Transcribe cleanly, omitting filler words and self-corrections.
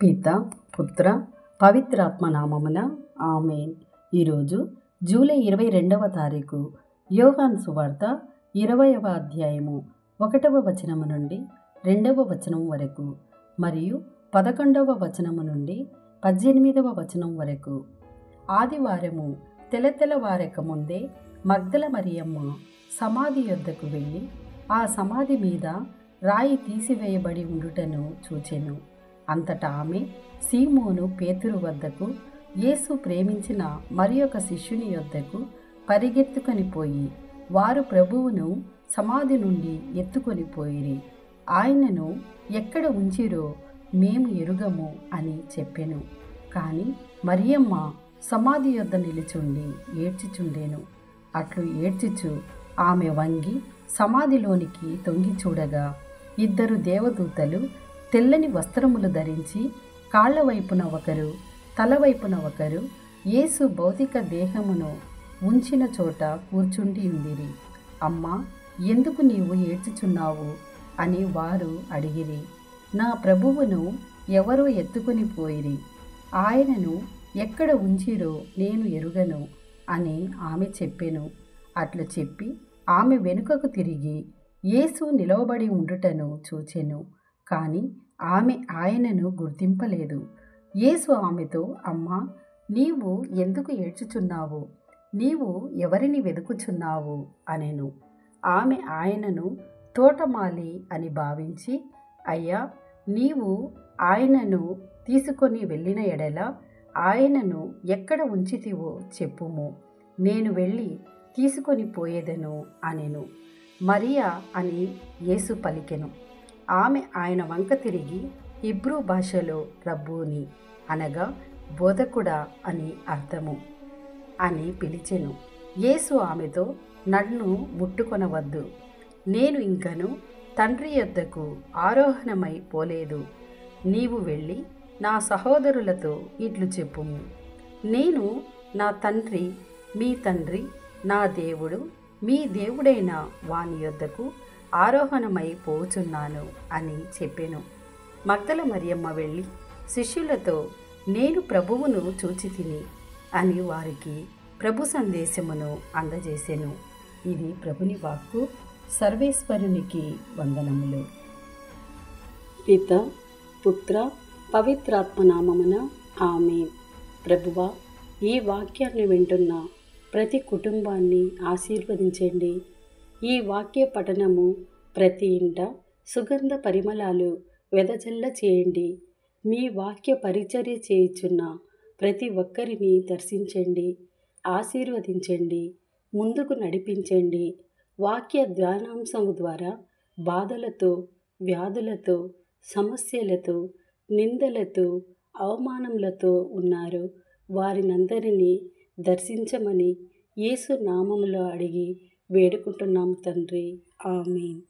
పిత పుత్ర పవిత్రాత్మ నామమున ఆమేన్. ఈరోజు జూలై 22వ తారీఖు. యోహాను సువార్త 20వ అధ్యాయము 1వ వచనము నుండి 2వ వచనం వరకు మరియు 11వ వచనము నుండి 18వ వచనం వరకు. ఆదివారము తెల్లవారక ముందే మగ్దల మరియమ్మ సమాధి యొద్దకు వెళ్ళి ఆ సమాధి మీద రాయి తీసివేయబడి ఉండుటను చూచెను. అంతటా ఆమె సీమోను పేతురు వద్దకు, యేసు ప్రేమించిన మరి ఒక శిష్యుని యొద్దకు పరిగెత్తుకొని పోయి వారు ప్రభువును సమాధి నుండి ఎత్తుకొని పోయిరి. ఆయనను ఎక్కడ ఉంచిరో మేము ఎరుగము అని చెప్పెను. కాని మరియమ్మ సమాధి యొద్ద నిలుచుండి ఏడ్చుచుండెను. అట్లు ఏడ్చుచు ఆమె వంగి సమాధిలోనికి తొంగి చూడగా 2 దేవదూతలు తెల్లని వస్త్రములు ధరించి కాళ్ల వైపున ఒకరు, తల వైపున ఒకరు యేసు భౌతిక దేహమును ఉంచిన చోట కూర్చుండి ఉండిరి. అమ్మా, ఎందుకు నీవు ఏడ్చుచున్నావు అని వారు అడిగిరి. నా ప్రభువును ఎవరో ఎత్తుకొని పోయిరి, ఆయనను ఎక్కడ ఉంచిరో నేను ఎరుగను అని ఆమె చెప్పెను. అట్లు చెప్పి ఆమె వెనుకకు తిరిగి యేసు నిలవబడి ఉండుటను చూచెను. కాని ఆమె ఆయనను గుర్తింపలేదు. యేసు ఆమెతో, అమ్మా, నీవు ఎందుకు ఏడ్చుచున్నావు? నీవు ఎవరిని వెదుకుచున్నావు అనెను. ఆమె ఆయనను తోటమాలి అని భావించి, అయ్యా, నీవు ఆయనను తీసుకొని వెళ్ళిన ఎడల ఆయనను ఎక్కడ ఉంచితివో చెప్పుము, నేను వెళ్ళి తీసుకొని పోయేదను అనెను. మరియా అని యేసు పలికెను. ఆమె ఆయన వంక తిరిగి హీబ్రూ భాషలో రబ్బూని అనగా బోధకుడా అని అర్థము అని పిలిచెను. యేసు ఆమెతో, నన్ను ముట్టుకొనవద్దు, నేను ఇంకను తండ్రి యొద్దకు ఆరోహణమై పోలేదు. నీవు వెళ్ళి నా సహోదరులతో ఇట్లు చెప్పుము, నేను నా తండ్రి మీ తండ్రి, నా దేవుడు మీ దేవుడైన వాని యొద్దకు ఆరోహణమై పోచున్నాను అని చెప్పెను. మగ్దల మరియమ్మ వెళ్ళి శిష్యులతో, నేను ప్రభువును చూచితిని అని వారికి ప్రభు సందేశమును అందజేసెను. ఇది ప్రభుని వాక్కు. సర్వేశ్వరునికి వందనములు. పిత పుత్ర పవిత్రాత్మ నామమున ఆమేన్. ప్రభువా, ఈ వాక్యాన్ని వింటున్న ప్రతి కుటుంబాన్ని ఆశీర్వదించండి. ఈ వాక్య పఠనము ప్రతి ఇంట సుగంధ పరిమళాలు వెదజల్ల చేయండి. మీ వాక్య పరిచర్య చేయుచున్న ప్రతి ఒక్కరిని దర్శించండి, ఆశీర్వదించండి, ముందుకు నడిపించండి. వాక్య ధ్యానాంశము ద్వారా బాధలతో, వ్యాధులతో, సమస్యలతో, నిందలతో, అవమానములతో ఉన్నారు వారినందరినీ దర్శించమని యేసు నామములో అడిగి వేడుకుంటున్నాము తండ్రి. ఆమేన్.